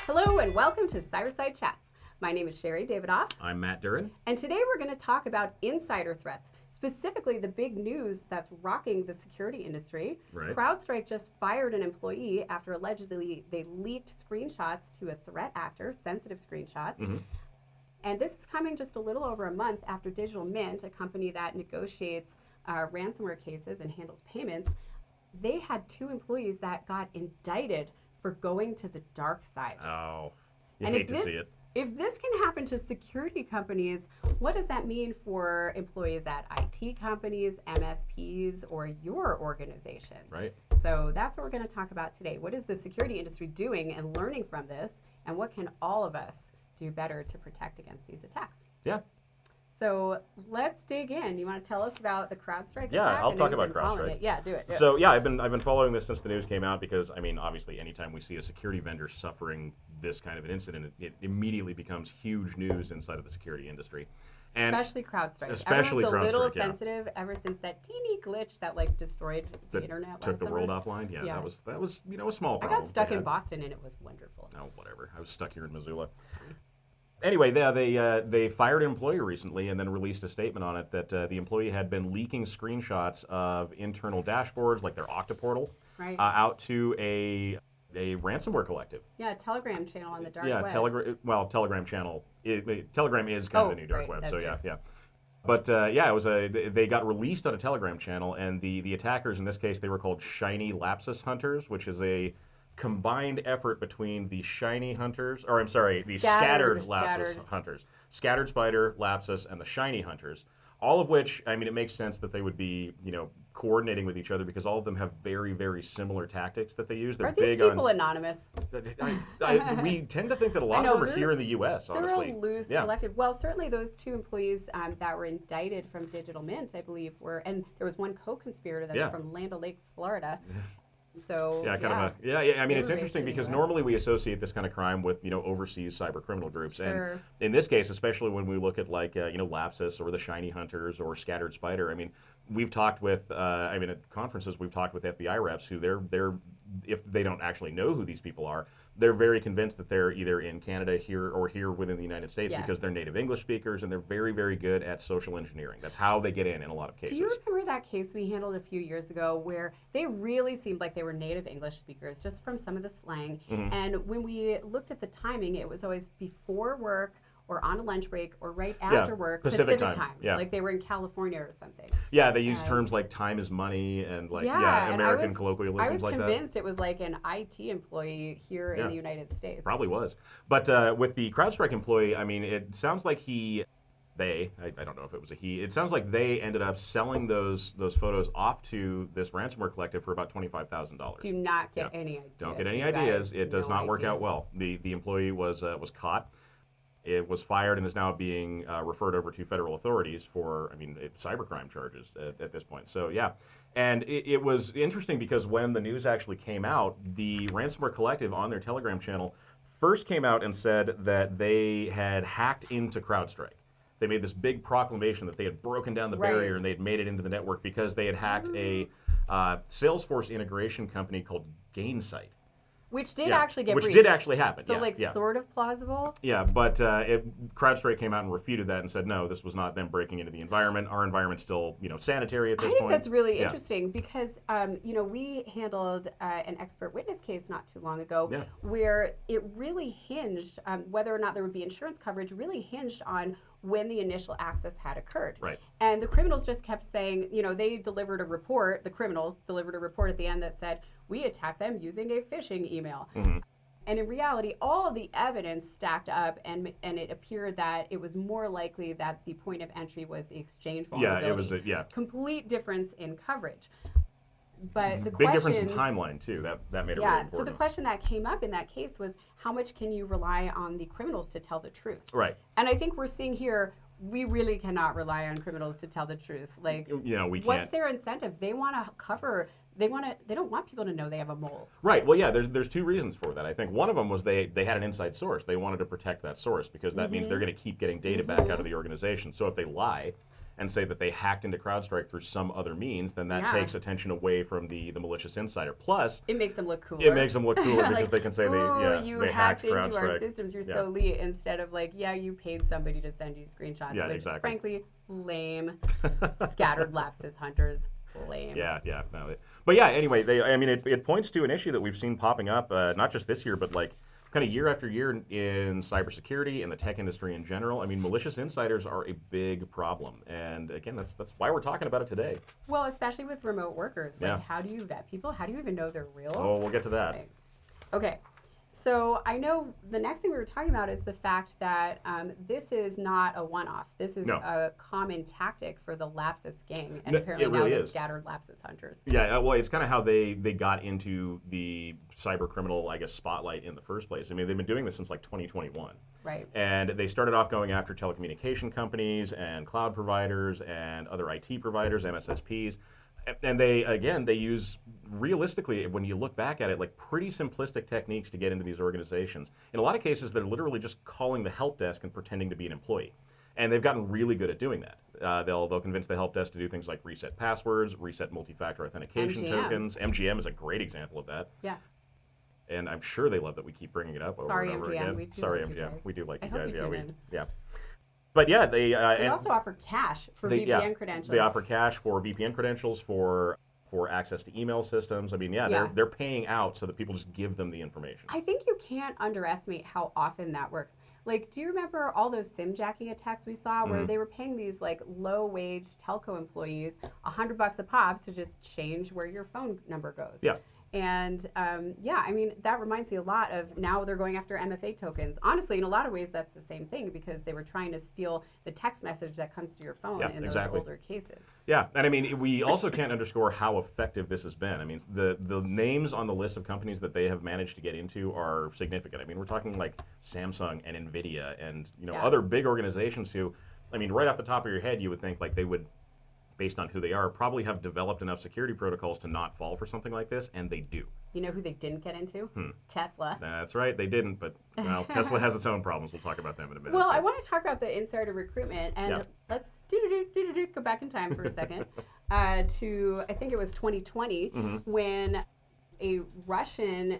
Hello and welcome to Cyberside Chats. My name is Sherri Davidoff. I'm Matt Duran. And today we're going to talk about insider threats, specifically the big news that's rocking the security industry. Right. CrowdStrike just fired an employee after allegedly they leaked screenshots to a threat actor, sensitive screenshots. Mm-hmm. And this is coming just a little over a month after DigitalMint, a company that negotiates ransomware cases and handles payments, they had 2 employees that got indicted for going to the dark side. Oh, you And hate to see it. If this can happen to security companies, what does that mean for employees at IT companies, MSPs, or your organization? Right. So that's what we're going to talk about today. What is the security industry doing and learning from this, and what can all of us do better to protect against these attacks? Yeah. So let's dig in. You want to tell us about the CrowdStrike attack? Yeah, I'll I know talk you've about been following CrowdStrike. it. Yeah, do it. So yeah, I've been following this since the news came out because, I mean, obviously anytime we see a security vendor suffering this kind of an incident, it immediately becomes huge news inside of the security industry. And especially CrowdStrike. Especially Everyone's a little CrowdStrike, yeah. sensitive ever since that teeny glitch that like destroyed the internet. took the last world summer. offline. Yeah, Yeah. that was a small I problem. got stuck they in had. Boston and it was wonderful. No, whatever. I was stuck here in Missoula. Anyway, they fired an employee recently and then released a statement on it that the employee had been leaking screenshots of internal dashboards, like their Okta portal, Right. out to a ransomware collective. Yeah, a Telegram channel on the dark Yeah, web. Telegram channel. Telegram is kind of the new dark right, web, that's so yeah, true. yeah. But yeah, it was they got released on a Telegram channel, and the attackers in this case they were called Shiny Lapsus Hunters, which is a combined effort between the Shiny Hunters, or I'm sorry, the Scattered Lapsus Hunters, Scattered Spider, Lapsus, and the Shiny Hunters. All of which, I mean, it makes sense that they would be, coordinating with each other because all of them have very, very similar tactics that they use. They're Are these big people on. anonymous? We tend to think that a lot know, of them are here in the U.S. Honestly, They're a loose collective. Well, certainly those 2 employees that were indicted from DigitalMint, I believe, were, and there was one co-conspirator that's from Land O'Lakes, Florida. So I mean, it's interesting because normally we associate this kind of crime with overseas cyber criminal groups, and in this case, especially when we look at like Lapsus or the Shiny Hunters or Scattered Spider. I mean, we've talked with at conferences we've talked with FBI reps who they're if they don't actually know who these people are, they're very convinced that they're either in Canada here within the United States because they're native English speakers and they're very, very good at social engineering. That's how they get in a lot of cases. Do you remember that case we handled a few years ago where they really seemed like they were native English speakers just from some of the slang? Mm-hmm. And when we looked at the timing, it was always before work or on a lunch break or right after work, Pacific time. Yeah. Like they were in California or something. Yeah, they use terms like time is money and like American colloquialisms like that. I was convinced it was like an IT employee here in the United States. Probably was. But with the CrowdStrike employee, I mean, it sounds like I don't know if it was a he, it sounds like they ended up selling those photos off to this ransomware collective for about $25,000. Do not get any ideas. Don't get any ideas. It does not work out well. The employee was caught. It was fired and is now being referred over to federal authorities for, cybercrime charges at this point. So, yeah. And it was interesting because when the news actually came out, the ransomware collective on their Telegram channel first came out and said that they had hacked into CrowdStrike. They made this big proclamation that they had broken down the barrier and they had made it into the network because they had hacked a Salesforce integration company called Gainsight. Which did actually get breached. Which did actually happen. So sort of plausible. Yeah, but CrowdStrike came out and refuted that and said, no, this was not them breaking into the environment. Our environment's still, sanitary at this point. I think that's really interesting because, we handled an expert witness case not too long ago where it really hinged, whether or not there would be insurance coverage, really hinged on when the initial access had occurred. Right. And the criminals just kept saying, they delivered a report, the criminals delivered a report at the end that said, we attacked them using a phishing email. Mm-hmm. And in reality, all of the evidence stacked up, and it appeared that it was more likely that the point of entry was the exchange vulnerability. Yeah, it was complete difference in coverage. But the big difference in timeline too. That made it really important. So the question that came up in that case was, how much can you rely on the criminals to tell the truth? Right. And I think we're seeing here, we really cannot rely on criminals to tell the truth. Like, we can't. What's their incentive? They want to cover. They don't want people to know they have a mole. Right. Well, yeah. There's 2 reasons for that. I think one of them was they had an inside source. They wanted to protect that source because that means they're going to keep getting data back out of the organization. So if they lie, and say that they hacked into CrowdStrike through some other means, then that takes attention away from the malicious insider. Plus, it makes them look cooler. It makes them look cooler because like, they can say you they hacked CrowdStrike. into our systems. You're so elite. Instead of like, you paid somebody to send you screenshots. Yeah, which, exactly. Frankly, lame. Scattered lapses hunters. Lame. Yeah. No, but yeah, anyway, it points to an issue that we've seen popping up, not just this year, but like kind of year after year in cybersecurity and the tech industry in general. I mean, malicious insiders are a big problem, and again, that's why we're talking about it today. Well, especially with remote workers. Like, how do you vet people? How do you even know they're real? Oh, we'll get to that. Okay. So I know the next thing we were talking about is the fact that this is not a one-off. This is a common tactic for the lapsus gang, and apparently now the scattered lapsus hunters. Yeah, well, it's kind of how they got into the cyber criminal, I guess, spotlight in the first place. I mean, they've been doing this since like 2021. Right. And they started off going after telecommunication companies and cloud providers and other IT providers, MSSPs. And they use, realistically, when you look back at it, like pretty simplistic techniques to get into these organizations. In a lot of cases, they're literally just calling the help desk and pretending to be an employee. And they've gotten really good at doing that. They'll convince the help desk to do things like reset passwords, reset multi-factor authentication tokens. MGM is a great example of that. Yeah. And I'm sure they love that we keep bringing it up over and over again. Sorry, MGM. We do like you guys. Yeah. But yeah, they also offer cash for VPN credentials. They offer cash for VPN credentials for access to email systems. I mean, they're paying out so that people just give them the information. I think you can't underestimate how often that works. Like, do you remember all those SIM jacking attacks we saw where they were paying these like low-wage telco employees $100 a pop to just change where your phone number goes? Yeah. And I mean, that reminds me a lot of now they're going after MFA tokens. Honestly, in a lot of ways, that's the same thing because they were trying to steal the text message that comes to your phone in those older cases. Yeah, and I mean, we also can't underscore how effective this has been. I mean, the names on the list of companies that they have managed to get into are significant. I mean, we're talking like Samsung and NVIDIA and other big organizations who, I mean, right off the top of your head, you would think like they would, based on who they are, probably have developed enough security protocols to not fall for something like this, and they do. You know who they didn't get into? Tesla. That's right, they didn't, but Tesla has its own problems. We'll talk about them in a minute. Well, I want to talk about the insider recruitment, and let's go back in time for a second to, I think it was 2020, when a Russian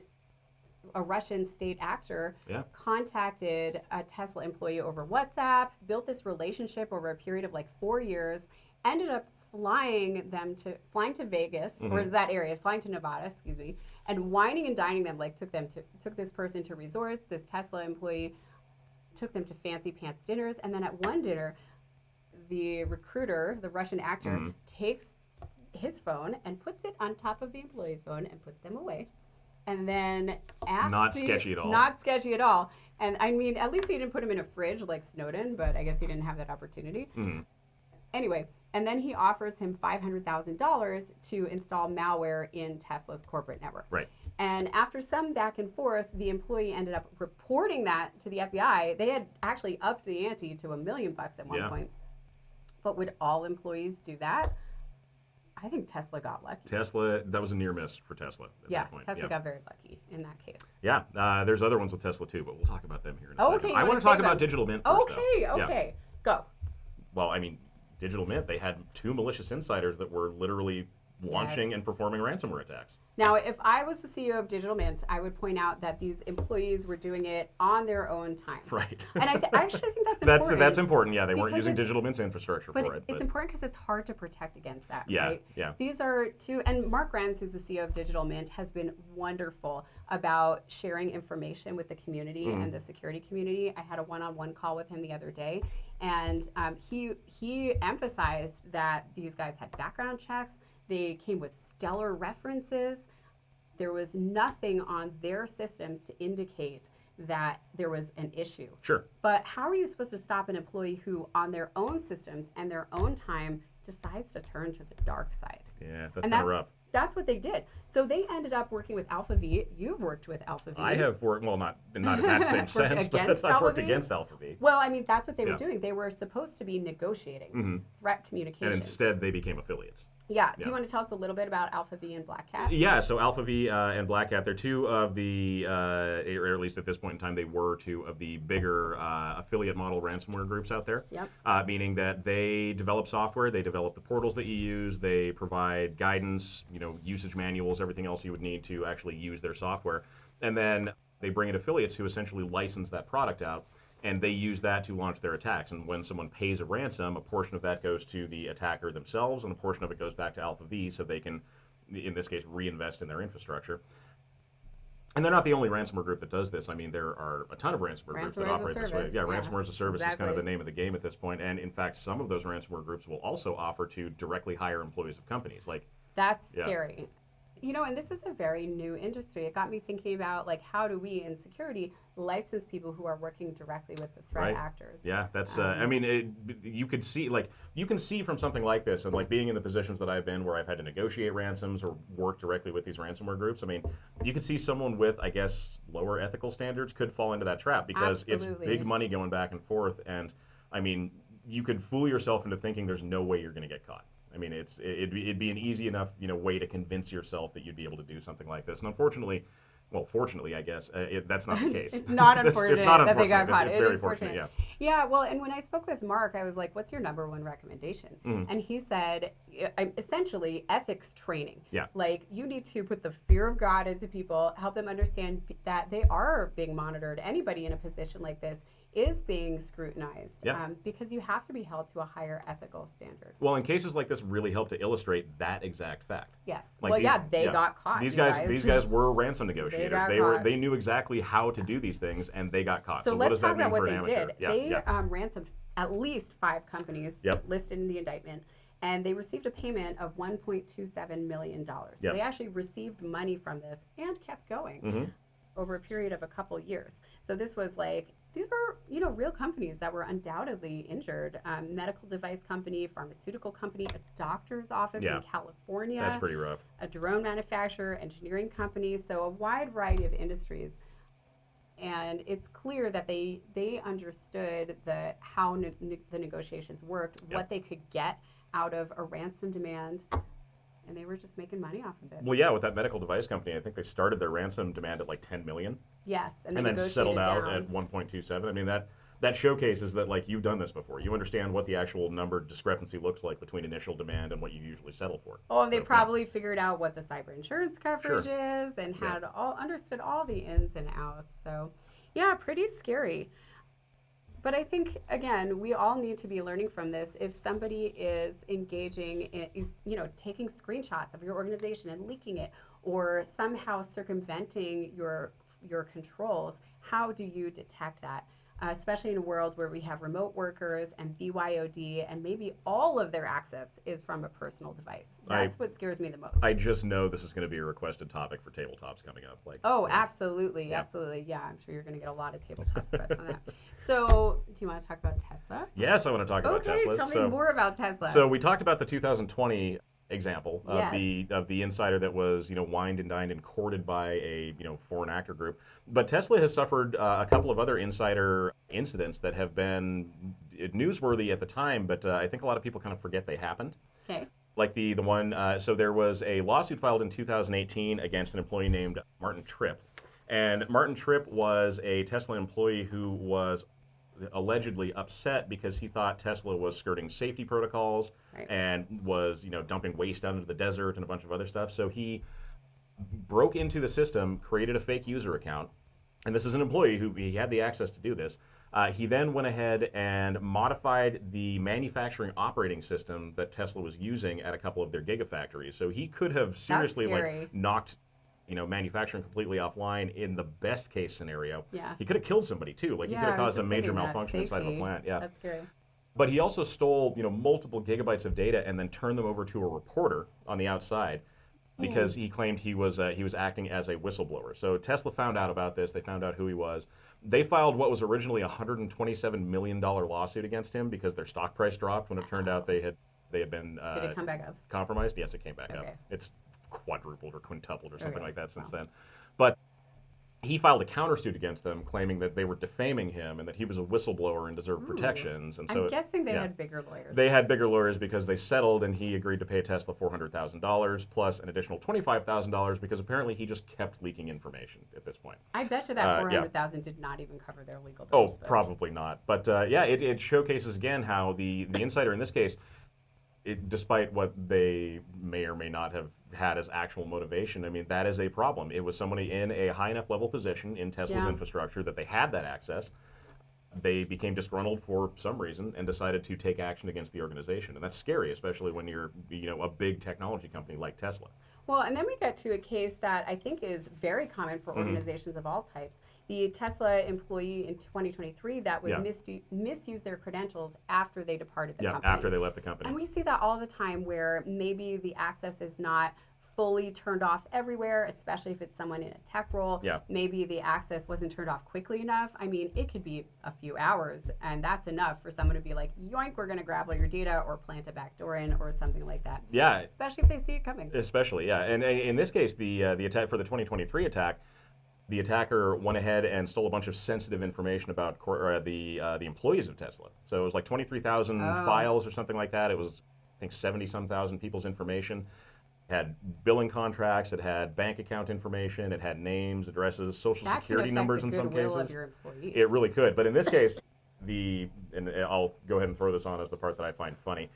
state actor contacted a Tesla employee over WhatsApp, built this relationship over a period of like 4 years, ended up flying to Vegas or that area, flying to Nevada, and wining and dining them. Like took this person to resorts. This Tesla employee took them to fancy pants dinners, and then at one dinner, the recruiter, the Russian actor, takes his phone and puts it on top of the employee's phone and puts them away, and then asks. Not sketchy at all. Not sketchy at all. And I mean, at least he didn't put him in a fridge like Snowden, but I guess he didn't have that opportunity. Anyway, and then he offers him $500,000 to install malware in Tesla's corporate network. Right. And after some back and forth, the employee ended up reporting that to the FBI. They had actually upped the ante to $1 million at one point. But would all employees do that? I think Tesla got lucky. That was a near miss for Tesla at that point. Tesla got very lucky in that case. Yeah, there's other ones with Tesla too, but we'll talk about them here in a second. Okay, I want to talk about DigitalMint first. Okay, go. Well, I mean, DigitalMint, they had 2 malicious insiders that were literally launching and performing ransomware attacks. Now, if I was the CEO of DigitalMint, I would point out that these employees were doing it on their own time. Right. And I actually think that's important. That's important, yeah. They weren't using DigitalMint's infrastructure for it. But it's important because it's hard to protect against that, yeah, right? Yeah. These are 2, and Mark Renz, who's the CEO of DigitalMint, has been wonderful about sharing information with the community and the security community. I had a one-on-one call with him the other day, and he emphasized that these guys had background checks. They came with stellar references. There was nothing on their systems to indicate that there was an issue. Sure. But how are you supposed to stop an employee who, on their own systems and their own time, decides to turn to the dark side? Yeah, that's kind of rough. That's what they did. So they ended up working with AlphaV. You've worked with AlphaV. I have worked, well, not in that same sense, but I've worked against AlphaV. Well, I mean, that's what they were doing. They were supposed to be negotiating threat communication. And instead, they became affiliates. Yeah. Do you want to tell us a little bit about Alpha V and BlackCat? Yeah, so Alpha V and BlackCat, they're two of the, or at least at this point in time, they were two of the bigger affiliate model ransomware groups out there. Yep. Meaning that they develop software, they develop the portals that you use, they provide guidance, usage manuals, everything else you would need to actually use their software. And then they bring in affiliates who essentially license that product out, and they use that to launch their attacks. And when someone pays a ransom, a portion of that goes to the attacker themselves, and a portion of it goes back to Alpha V so they can, in this case, reinvest in their infrastructure. And they're not the only ransomware group that does this. I mean, there are a ton of ransomware groups that operate this way. Yeah, ransomware as a service is kind of the name of the game at this point. And in fact, some of those ransomware groups will also offer to directly hire employees of companies. That's scary. And this is a very new industry. It got me thinking about, how do we in security license people who are working directly with the threat actors? Yeah, that's, you could see, you can see from something like this, and being in the positions that I've been where I've had to negotiate ransoms or work directly with these ransomware groups, you could see someone with, I guess, lower ethical standards could fall into that trap because it's big money going back and forth, and, you could fool yourself into thinking there's no way you're going to get caught. It'd be an easy enough, way to convince yourself that you'd be able to do something like this. And unfortunately, fortunately, I guess, that's not the case. It's not unfortunate that they got caught. It's very fortunate, yeah. Well, and when I spoke with Mark, I was like, what's your number one recommendation? Mm-hmm. And he said, essentially, ethics training. Yeah. You need to put the fear of God into people, help them understand that they are being monitored. Anybody in a position like this is being scrutinized because you have to be held to a higher ethical standard. Well, and cases like this really help to illustrate that exact fact. Yes. They got caught. These guys were ransom negotiators. They knew exactly how to do these things, and they got caught. So what does that mean what for they an amateur? did. They ransomed at least 5 companies listed in the indictment, and they received a payment of $1.27 million. So they actually received money from this and kept going over a period of a couple years. So this was these were, real companies that were undoubtedly injured. Medical device company, pharmaceutical company, a doctor's office in California. That's pretty rough. A drone manufacturer, engineering company. So a wide variety of industries. And it's clear that they understood how the negotiations worked, what they could get out of a ransom demand. And they were just making money off of it. Well, yeah, with that medical device company, I think they started their ransom demand at $10 million. Yes, and then settled out at 1.27. That showcases that you've done this before. You understand what the actual number discrepancy looks like between initial demand and what you usually settle for. Oh, and they probably figured out what the cyber insurance coverage is and had understood all the ins and outs. So, yeah, pretty scary. But I think, again, we all need to be learning from this. If somebody is engaging in, taking screenshots of your organization and leaking it, or somehow circumventing your controls, how do you detect that? Especially in a world where we have remote workers and BYOD, and maybe all of their access is from a personal device. That's what scares me the most. I just know this is going to be a requested topic for tabletops coming up. Absolutely, absolutely. Yeah, I'm sure you're going to get a lot of tabletop requests on that. So, do you want to talk about Tesla? Yes, I want to talk about Tesla. Okay, tell me more about Tesla. So we talked about the 2020 example of the insider that was wined and dined and courted by a foreign actor group. But Tesla has suffered a couple of other insider incidents that have been newsworthy at the time, but I think a lot of people kind of forget they happened. Okay. Like the one, so there was a lawsuit filed in 2018 against an employee named Martin Tripp. And Martin Tripp was a Tesla employee who was allegedly upset because he thought Tesla was skirting safety protocols and was, dumping waste out into the desert and a bunch of other stuff. So he broke into the system, created a fake user account, and this is an employee who he had the access to do this. He then went ahead and modified the manufacturing operating system that Tesla was using at a couple of their gigafactories. So he could have seriously knocked manufacturing completely offline in the best case scenario. Yeah. He could have killed somebody too. He could have caused a major malfunction inside of a plant. Yeah. That's scary. But he also stole, multiple gigabytes of data and then turned them over to a reporter on the outside because he claimed he was acting as a whistleblower. So Tesla found out about this. They found out who he was. They filed what was originally a $127 million lawsuit against him because their stock price dropped when it turned out they had been Did it come back up? Compromised. Yes, it came back up. It's quadrupled or quintupled or something like that since then. But he filed a countersuit against them, claiming that they were defaming him and that he was a whistleblower and deserved protections. And so I'm guessing they had bigger lawyers. They had bigger lawyers because they settled, and he agreed to pay Tesla $400,000 plus an additional $25,000 because apparently he just kept leaking information at this point. I bet you that $400,000 did not even cover their legal bills. Oh, probably not. But it showcases again how the insider in this case, despite what they may or may not have had as actual motivation, I mean, that is a problem. It was somebody in a high enough level position in Tesla's infrastructure that they had that access. They became disgruntled for some reason and decided to take action against the organization. And that's scary, especially when you're a big technology company like Tesla. Well, and then we get to a case that I think is very common for organizations of all types. The Tesla employee in 2023 that was misused their credentials after they departed the company. After they left the company. And we see that all the time where maybe the access is not fully turned off everywhere, especially if it's someone in a tech role. Yeah. Maybe the access wasn't turned off quickly enough. I mean, it could be a few hours, and that's enough for someone to be like, yoink, we're going to grab all your data or plant a backdoor in or something like that. Yeah. Especially if they see it coming. Especially, yeah. And in this case, the attack for the 2023 attack, the attacker went ahead and stole a bunch of sensitive information about the employees of Tesla. So it was like 23,000 files or something like that. It was, I think, 70-some thousand people's information. It had billing contracts, it had bank account information, it had names, addresses, social security numbers in some cases. It really could. But in this case, and I'll go ahead and throw this on as the part that I find funny.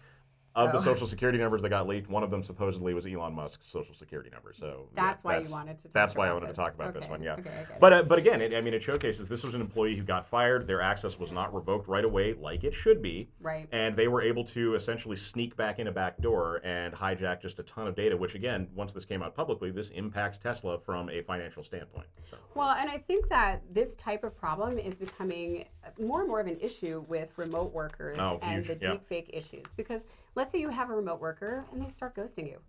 Of the social security numbers that got leaked, one of them supposedly was Elon Musk's social security number. So that's why you wanted to talk That's about why I wanted this. to talk about this one, yeah. Okay. But again, it showcases this was an employee who got fired. Their access was not revoked right away like it should be. Right. And they were able to essentially sneak back in a back door and hijack just a ton of data, which again, once this came out publicly, this impacts Tesla from a financial standpoint. So. Well, and I think that this type of problem is becoming more and more of an issue with remote workers and the deepfake issues. Because let's say you have a remote worker and they start ghosting you,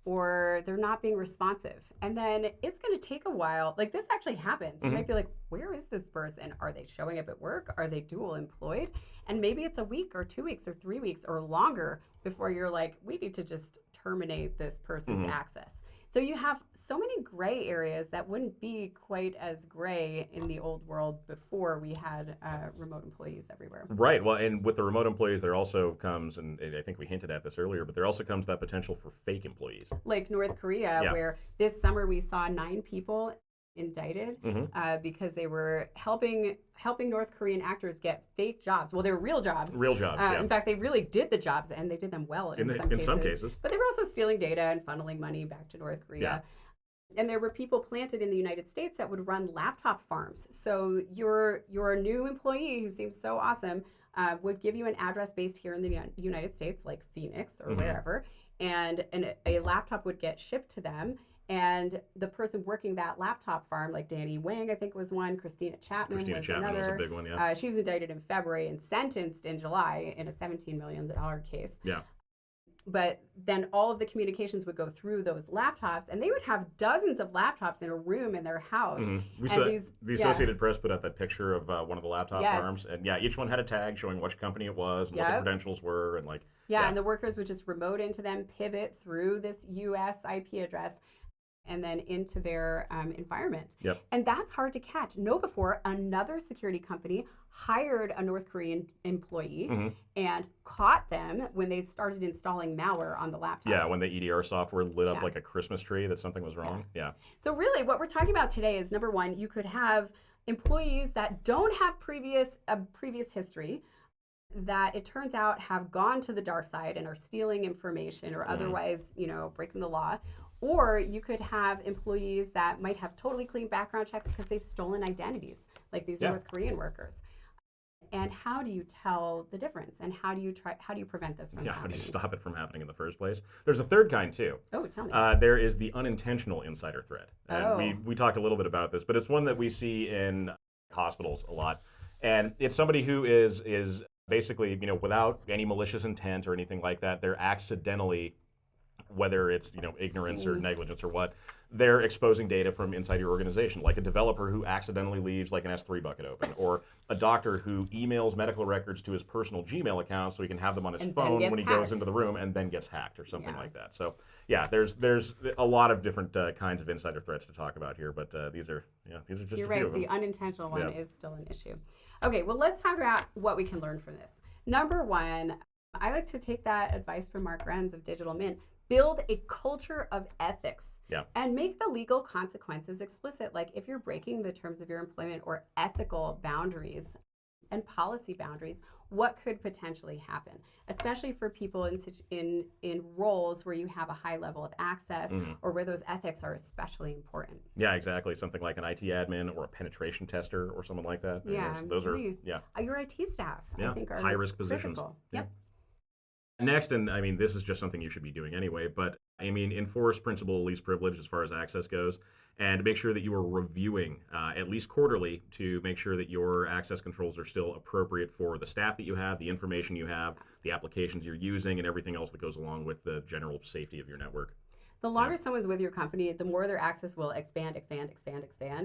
or they're not being responsive. And then it's going to take a while. Like, this actually happens. You might be like, where is this person? Are they showing up at work? Are they dual employed? And maybe it's a week or 2 weeks or 3 weeks or longer before you're like, we need to just terminate this person's access. So you have so many gray areas that wouldn't be quite as gray in the old world before we had remote employees everywhere. Right. Well, and with the remote employees, there also comes, and I think we hinted at this earlier, but there also comes that potential for fake employees. Like North Korea, where this summer we saw 9 people indicted because they were helping North Korean actors get fake jobs. Well, they were real jobs. Real jobs, In fact, they really did the jobs, and they did them well in some cases. But they were also stealing data and funneling money back to North Korea. Yeah. And there were people planted in the United States that would run laptop farms. So your new employee, who seems so awesome, would give you an address based here in the United States, like Phoenix or wherever, and a laptop would get shipped to them. And the person working that laptop farm, like Danny Wang, I think was one, Christina Chapman was another. Was a big one, yeah. She was indicted in February and sentenced in July in a $17 million case. Yeah. But then all of the communications would go through those laptops, and they would have dozens of laptops in a room in their house. The Associated Press put out that picture of one of the laptop farms, and each one had a tag showing which company it was and what the credentials were, and and the workers would just remote into them, pivot through this U.S. IP address, and then into their environment. Yep. And that's hard to catch. Know before, another security company hired a North Korean employee and caught them when they started installing malware on the laptop. Yeah, when the EDR software lit up like a Christmas tree that something was wrong. Yeah. So really what we're talking about today is, number one, you could have employees that don't have previous history, that it turns out have gone to the dark side and are stealing information or otherwise, breaking the law. Or you could have employees that might have totally clean background checks because they've stolen identities, like these North Korean workers. And how do you tell the difference? And how do you prevent this from happening? How do you stop it from happening in the first place? There's a third kind too. Oh, tell me. There is the unintentional insider threat. And we talked a little bit about this, but it's one that we see in hospitals a lot. And it's somebody who is basically, without any malicious intent or anything like that, they're accidentally, whether it's ignorance or negligence or what, they're exposing data from inside your organization, like a developer who accidentally leaves like an S3 bucket open, or a doctor who emails medical records to his personal Gmail account so he can have them on his phone when he goes into the room and then gets hacked or something like that. So yeah, there's a lot of different kinds of insider threats to talk about here, but these are just You're a right. few of them. The unintentional one is still an issue. Okay, well, let's talk about what we can learn from this. Number one, I like to take that advice from Mark Renz of DigitalMint. Build a culture of ethics and make the legal consequences explicit. Like if you're breaking the terms of your employment or ethical boundaries and policy boundaries, what could potentially happen, especially for people in roles where you have a high level of access or where those ethics are especially important. Yeah, exactly. Something like an IT admin or a penetration tester or someone like that. Yeah, those are your IT staff. I think are high-risk positions. Yep. Next, and I mean, this is just something you should be doing anyway, but I mean, enforce principle of least privilege as far as access goes, and make sure that you are reviewing at least quarterly to make sure that your access controls are still appropriate for the staff that you have, the information you have, the applications you're using, and everything else that goes along with the general safety of your network. The longer someone's with your company, the more their access will expand.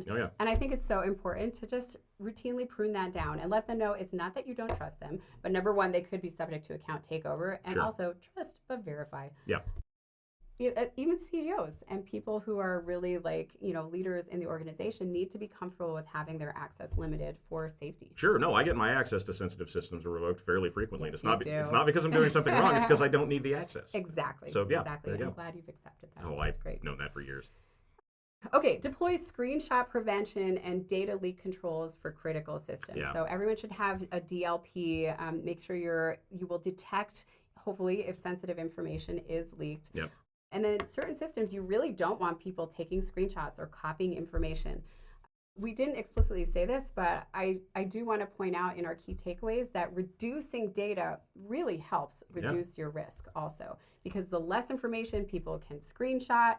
Oh, yeah. And I think it's so important to just routinely prune that down and let them know it's not that you don't trust them, but number one, they could be subject to account takeover, and also trust but verify. Yeah. Even CEOs and people who are really leaders in the organization need to be comfortable with having their access limited for safety. Sure. No, I get my access to sensitive systems revoked fairly frequently. Yes, it's not because I'm doing something wrong. It's because I don't need the access. Exactly. So yeah, exactly. I'm glad you've accepted that. Oh, I've known that for years. Okay, deploy screenshot prevention and data leak controls for critical systems. Yeah. So everyone should have a DLP. Make sure you will detect, hopefully, if sensitive information is leaked. Yep. And then certain systems, you really don't want people taking screenshots or copying information. We didn't explicitly say this, but I do want to point out in our key takeaways that reducing data really helps reduce your risk also, because the less information people can screenshot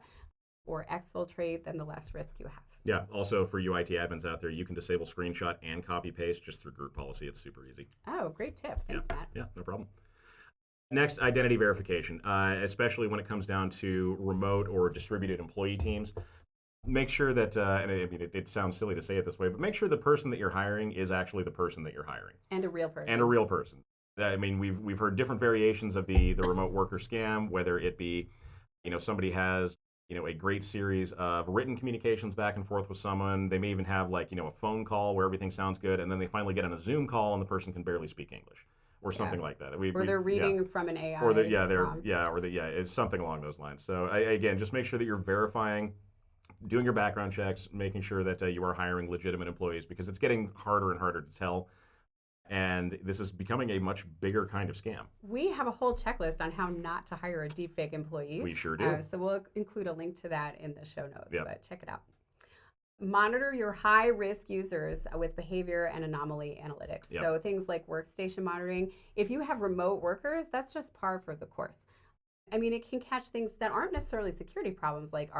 or exfiltrate, then the less risk you have. Yeah, also for you IT admins out there, you can disable screenshot and copy paste just through group policy. It's super easy. Oh, great tip. Thanks, Matt. Yeah, no problem. Next, identity verification, especially when it comes down to remote or distributed employee teams. Make sure that, and I mean, it sounds silly to say it this way, but make sure the person that you're hiring is actually the person that you're hiring. And a real person. And a real person. I mean, we've heard different variations of the remote worker scam, whether it be, somebody has, a great series of written communications back and forth with someone. They may even have a phone call where everything sounds good, and then they finally get on a Zoom call and the person can barely speak English. Or something like that. Or they're reading from an AI. Or it's something along those lines. So again, just make sure that you're verifying, doing your background checks, making sure that you are hiring legitimate employees, because it's getting harder and harder to tell. And this is becoming a much bigger kind of scam. We have a whole checklist on how not to hire a deepfake employee. We sure do. So we'll include a link to that in the show notes. Yep. But check it out. Monitor your high-risk users with behavior and anomaly analytics. Yep. So things like workstation monitoring. If you have remote workers, that's just par for the course. I mean, it can catch things that aren't necessarily security problems, like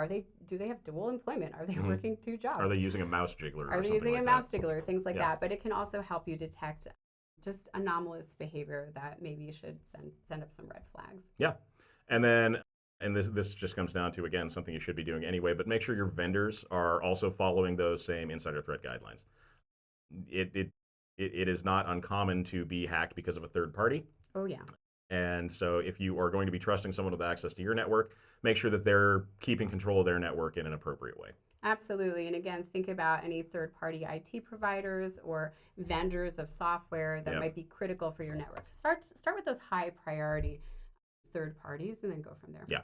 do they have dual employment? Are they working 2 jobs? Are they using a mouse jiggler? Are they using a mouse jiggler? Things like Yeah. that. But it can also help you detect just anomalous behavior that maybe you should send up some red flags. Yeah, and then. And this just comes down to, again, something you should be doing anyway, but make sure your vendors are also following those same insider threat guidelines. It is not uncommon to be hacked because of a third party. Oh, yeah. And so if you are going to be trusting someone with access to your network, make sure that they're keeping control of their network in an appropriate way. Absolutely. And again, think about any third-party IT providers or vendors of software that might be critical for your network. Start with those high-priority third parties and then go from there. Yeah.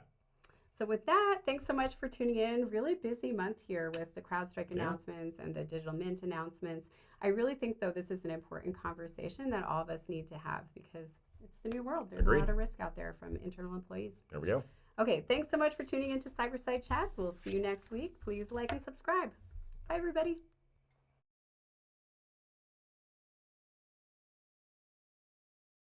So with that, thanks so much for tuning in. Really busy month here with the CrowdStrike announcements and the DigitalMint announcements. I really think, though, this is an important conversation that all of us need to have because it's the new world. There's Agreed. a lot of risk out there from internal employees. There we go. Okay, thanks so much for tuning into CyberSide Chats. We'll see you next week. Please like and subscribe. Bye, everybody.